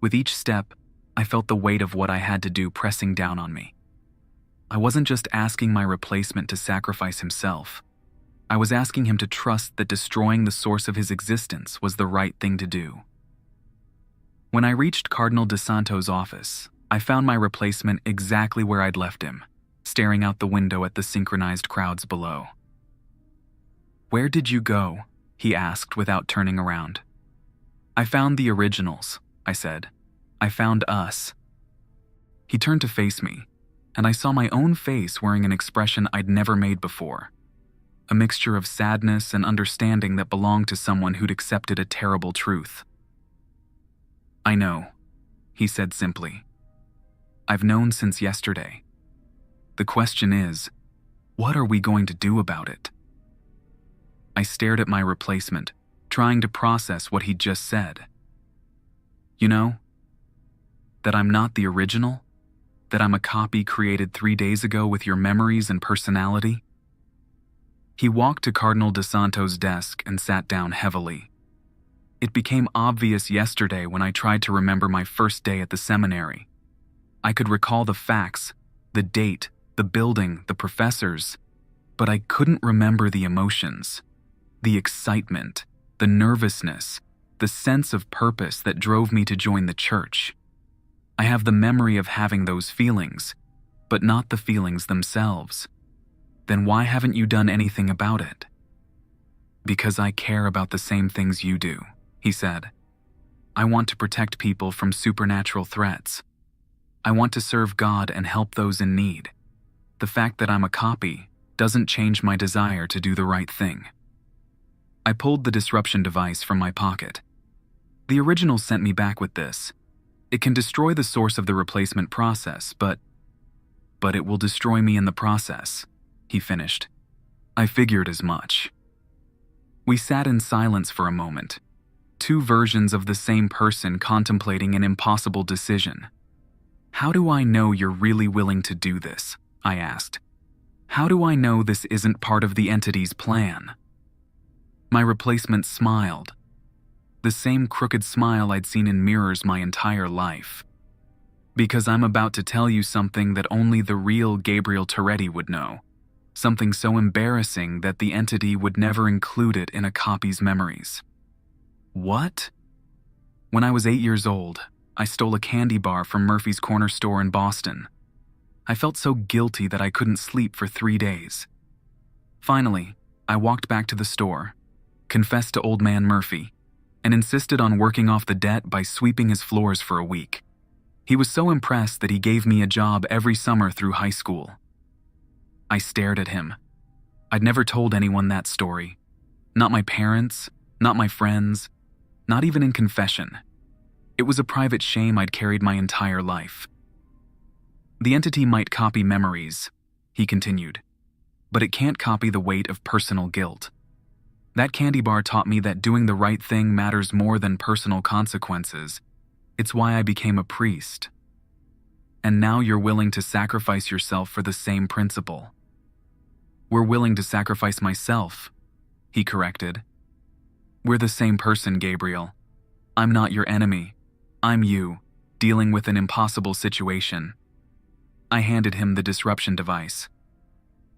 With each step, I felt the weight of what I had to do pressing down on me. I wasn't just asking my replacement to sacrifice himself. I was asking him to trust that destroying the source of his existence was the right thing to do. When I reached Cardinal DeSanto's office, I found my replacement exactly where I'd left him, staring out the window at the synchronized crowds below. Where did you go? He asked without turning around. "I found the originals," I said. "I found us." He turned to face me, and I saw my own face wearing an expression I'd never made before. A mixture of sadness and understanding that belonged to someone who'd accepted a terrible truth. "I know," he said simply. "I've known since yesterday. The question is, what are we going to do about it?" I stared at my replacement, trying to process what he'd just said. "You know, that I'm not the original? That I'm a copy created 3 days ago with your memories and personality?" He walked to Cardinal DeSanto's desk and sat down heavily. It became obvious yesterday when I tried to remember my first day at the seminary. I could recall the facts, the date, the building, the professors, but I couldn't remember the emotions, the excitement, the nervousness, the sense of purpose that drove me to join the church. I have the memory of having those feelings, but not the feelings themselves. Then why haven't you done anything about it? "Because I care about the same things you do," he said. "I want to protect people from supernatural threats. I want to serve God and help those in need. The fact that I'm a copy doesn't change my desire to do the right thing." I pulled the disruption device from my pocket. "The original sent me back with this. It can destroy the source of the replacement process, but it will destroy me in the process," he finished. "I figured as much." We sat in silence for a moment, two versions of the same person contemplating an impossible decision. "How do I know you're really willing to do this?" I asked. "How do I know this isn't part of the entity's plan?" My replacement smiled. The same crooked smile I'd seen in mirrors my entire life. "Because I'm about to tell you something that only the real Gabriel Toretti would know. Something so embarrassing that the entity would never include it in a copy's memories." "What?" "When I was 8 years old, I stole a candy bar from Murphy's Corner store in Boston. I felt so guilty that I couldn't sleep for 3 days. Finally, I walked back to the store, confessed to Old Man Murphy, and insisted on working off the debt by sweeping his floors for a week. He was so impressed that he gave me a job every summer through high school." I stared at him. I'd never told anyone that story. Not my parents, not my friends, not even in confession. It was a private shame I'd carried my entire life. "The entity might copy memories," he continued, "but it can't copy the weight of personal guilt. That candy bar taught me that doing the right thing matters more than personal consequences. It's why I became a priest. And now you're willing to sacrifice yourself for the same principle." "We're willing to sacrifice myself," he corrected. "We're the same person, Gabriel. I'm not your enemy. I'm you, dealing with an impossible situation." I handed him the disruption device.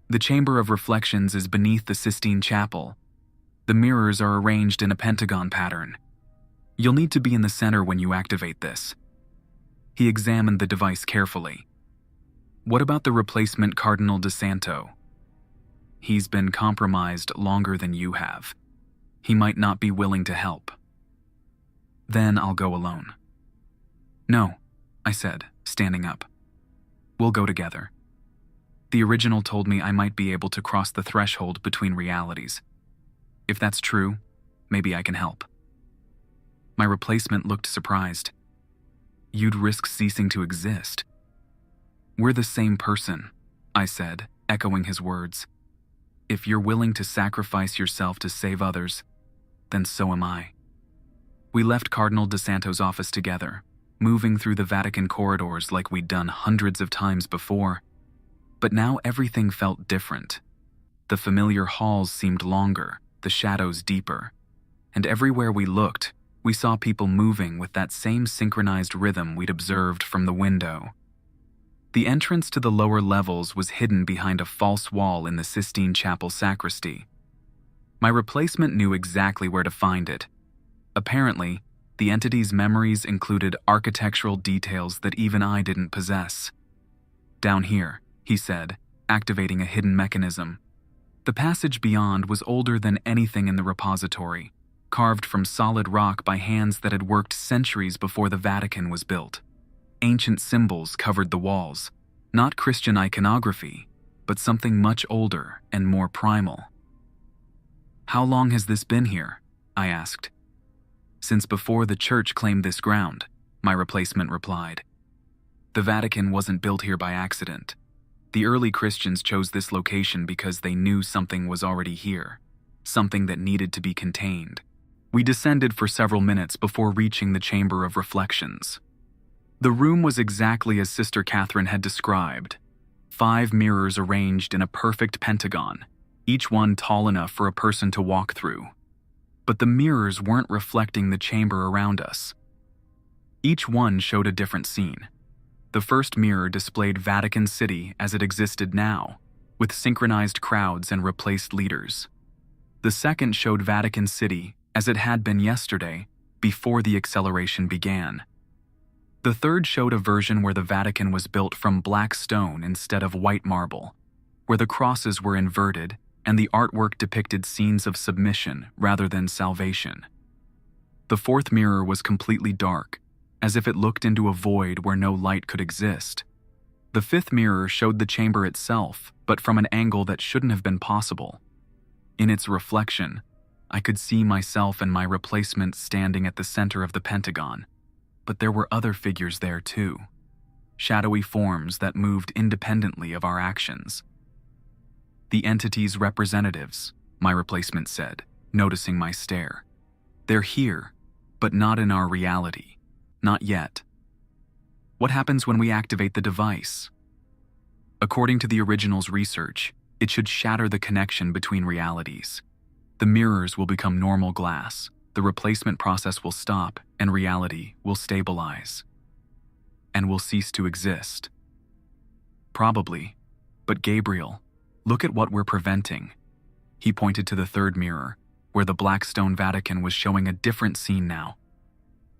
"The Chamber of Reflections is beneath the Sistine Chapel. The mirrors are arranged in a pentagon pattern. You'll need to be in the center when you activate this." He examined the device carefully. "What about the replacement Cardinal DeSanto?" "He's been compromised longer than you have. He might not be willing to help." "Then I'll go alone." "No," I said, standing up. "We'll go together. The original told me I might be able to cross the threshold between realities. If that's true, maybe I can help." My replacement looked surprised. "You'd risk ceasing to exist." "We're the same person," I said, echoing his words. "If you're willing to sacrifice yourself to save others, then so am I." We left Cardinal DeSanto's office together, moving through the Vatican corridors like we'd done hundreds of times before. But now everything felt different. The familiar halls seemed longer, the shadows deeper, and everywhere we looked, we saw people moving with that same synchronized rhythm we'd observed from the window. The entrance to the lower levels was hidden behind a false wall in the Sistine Chapel sacristy. My replacement knew exactly where to find it. Apparently, the entity's memories included architectural details that even I didn't possess. "Down here," he said, activating a hidden mechanism. The passage beyond was older than anything in the repository, carved from solid rock by hands that had worked centuries before the Vatican was built. Ancient symbols covered the walls, not Christian iconography, but something much older and more primal. "How long has this been here?" I asked. "Since before the church claimed this ground," my replacement replied. "The Vatican wasn't built here by accident. The early Christians chose this location because they knew something was already here, something that needed to be contained." We descended for several minutes before reaching the Chamber of Reflections. The room was exactly as Sister Catherine had described. 5 mirrors arranged in a perfect pentagon, each one tall enough for a person to walk through. But the mirrors weren't reflecting the chamber around us. Each one showed a different scene. The first mirror displayed Vatican City as it existed now, with synchronized crowds and replaced leaders. The second showed Vatican City as it had been yesterday, before the acceleration began. The third showed a version where the Vatican was built from black stone instead of white marble, where the crosses were inverted and the artwork depicted scenes of submission rather than salvation. The fourth mirror was completely dark, as if it looked into a void where no light could exist. The fifth mirror showed the chamber itself, but from an angle that shouldn't have been possible. In its reflection, I could see myself and my replacement standing at the center of the pentagon, but there were other figures there too, shadowy forms that moved independently of our actions. "The entity's representatives," my replacement said, noticing my stare. "They're here, but not in our reality. Not yet." "What happens when we activate the device?" "According to the original's research, it should shatter the connection between realities. The mirrors will become normal glass, the replacement process will stop, and reality will stabilize. And will cease to exist." "Probably. But Gabriel, look at what we're preventing." He pointed to the third mirror, where the black stone Vatican was showing a different scene now.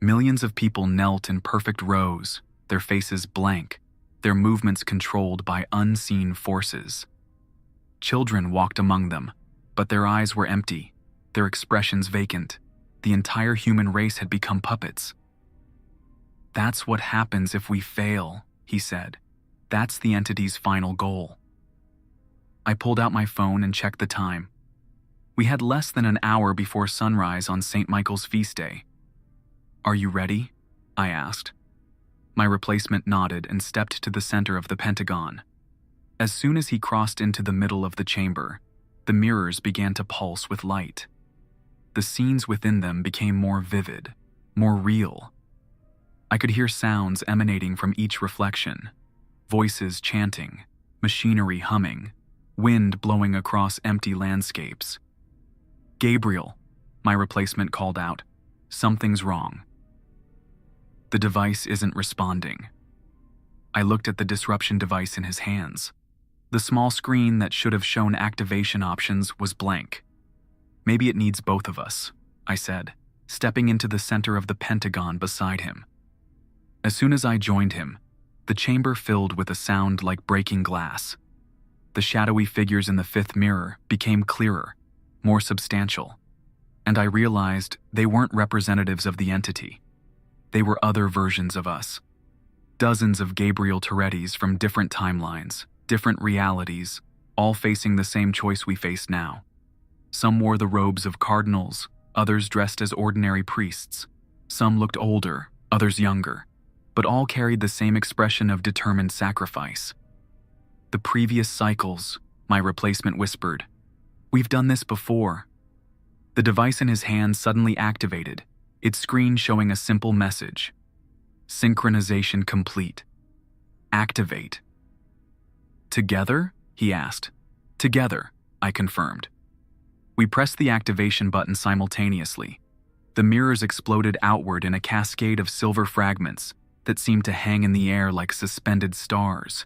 Millions of people knelt in perfect rows, their faces blank, their movements controlled by unseen forces. Children walked among them, but their eyes were empty, their expressions vacant. The entire human race had become puppets. "That's what happens if we fail," he said. "That's the entity's final goal." I pulled out my phone and checked the time. We had less than an hour before sunrise on St. Michael's feast day. "Are you ready?" I asked. My replacement nodded and stepped to the center of the pentagon. As soon as he crossed into the middle of the chamber, the mirrors began to pulse with light. The scenes within them became more vivid, more real. I could hear sounds emanating from each reflection, voices chanting, machinery humming, wind blowing across empty landscapes. "Gabriel," my replacement called out, "something's wrong." "The device isn't responding." I looked at the disruption device in his hands. The small screen that should have shown activation options was blank. "Maybe it needs both of us," I said, stepping into the center of the pentagon beside him. As soon as I joined him, the chamber filled with a sound like breaking glass. The shadowy figures in the fifth mirror became clearer, more substantial, and I realized they weren't representatives of the entity. They were other versions of us. Dozens of Gabriel Torettis from different timelines, different realities, all facing the same choice we face now. Some wore the robes of cardinals, others dressed as ordinary priests. Some looked older, others younger, but all carried the same expression of determined sacrifice. "The previous cycles," my replacement whispered. "We've done this before." The device in his hand suddenly activated, its screen showing a simple message. "Synchronization complete. Activate." "Together?" he asked. "Together," I confirmed. We pressed the activation button simultaneously. The mirrors exploded outward in a cascade of silver fragments that seemed to hang in the air like suspended stars.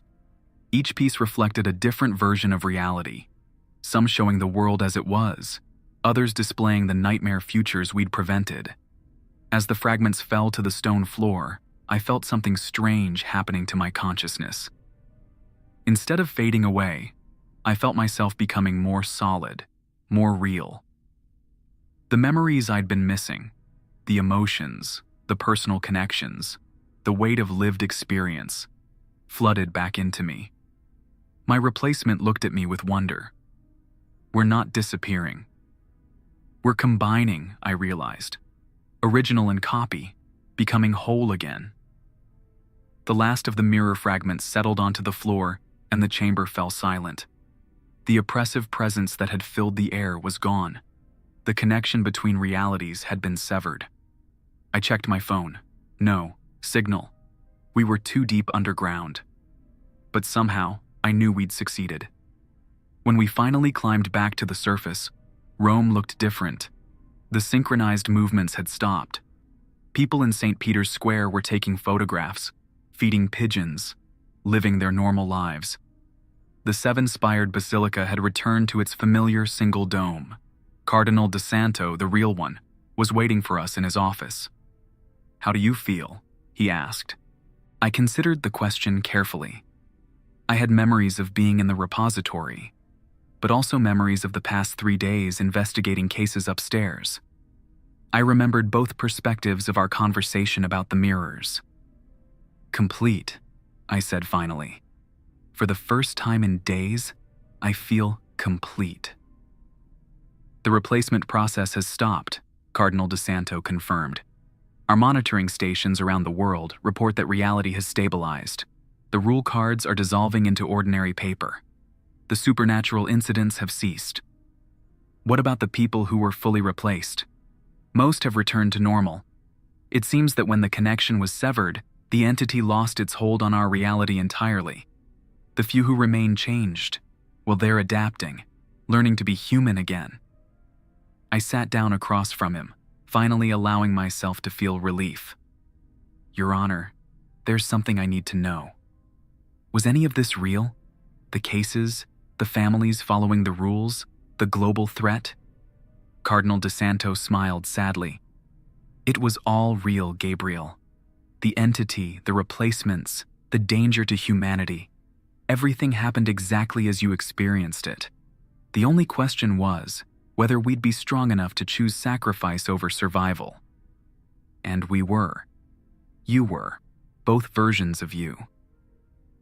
Each piece reflected a different version of reality, some showing the world as it was, others displaying the nightmare futures we'd prevented. As the fragments fell to the stone floor, I felt something strange happening to my consciousness. Instead of fading away, I felt myself becoming more solid, more real. The memories I'd been missing, the emotions, the personal connections, the weight of lived experience, flooded back into me. My replacement looked at me with wonder. We're not disappearing. We're combining, I realized. Original and copy, becoming whole again. The last of the mirror fragments settled onto the floor, and the chamber fell silent. The oppressive presence that had filled the air was gone. The connection between realities had been severed. I checked my phone. No signal. We were too deep underground. But somehow, I knew we'd succeeded. When we finally climbed back to the surface, Rome looked different. The synchronized movements had stopped. People in St. Peter's Square were taking photographs, feeding pigeons, living their normal lives. The seven-spired basilica had returned to its familiar single dome. Cardinal de Santo, the real one, was waiting for us in his office. "How do you feel?" he asked. I considered the question carefully. I had memories of being in the repository, but also memories of the past 3 days investigating cases upstairs. I remembered both perspectives of our conversation about the mirrors. "Complete," I said finally. "For the first time in days, I feel complete." "The replacement process has stopped," Cardinal de Santo confirmed. "Our monitoring stations around the world report that reality has stabilized. The rule cards are dissolving into ordinary paper. The supernatural incidents have ceased." "What about the people who were fully replaced?" "Most have returned to normal. It seems that when the connection was severed, the entity lost its hold on our reality entirely. The few who remain changed. Well, they're adapting, learning to be human again." I sat down across from him, finally allowing myself to feel relief. "Your Honor, there's something I need to know. Was any of this real? The cases, the families following the rules, the global threat?" Cardinal de Santo smiled sadly. "It was all real, Gabriel. The entity, the replacements, the danger to humanity. Everything happened exactly as you experienced it. The only question was whether we'd be strong enough to choose sacrifice over survival. And we were. You were. Both versions of you."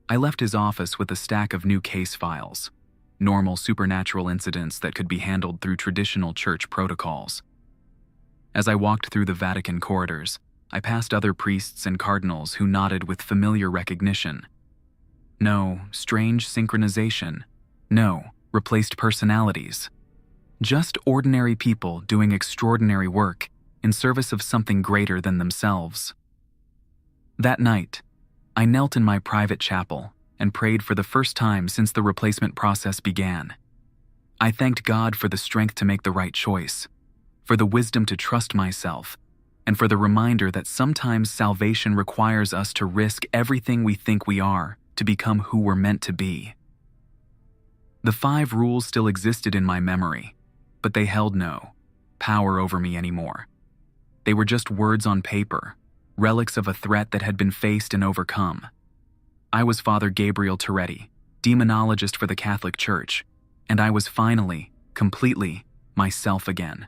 I left his office with a stack of new case files, normal supernatural incidents that could be handled through traditional church protocols. As I walked through the Vatican corridors, I passed other priests and cardinals who nodded with familiar recognition. No strange synchronization. No replaced personalities. Just ordinary people doing extraordinary work in service of something greater than themselves. That night, I knelt in my private chapel and prayed for the first time since the replacement process began. I thanked God for the strength to make the right choice, for the wisdom to trust myself, and for the reminder that sometimes salvation requires us to risk everything we think we are to become who we're meant to be. The 5 rules still existed in my memory, but they held no power over me anymore. They were just words on paper, relics of a threat that had been faced and overcome. I was Father Gabriel Toretti, demonologist for the Catholic Church, and I was finally, completely, myself again.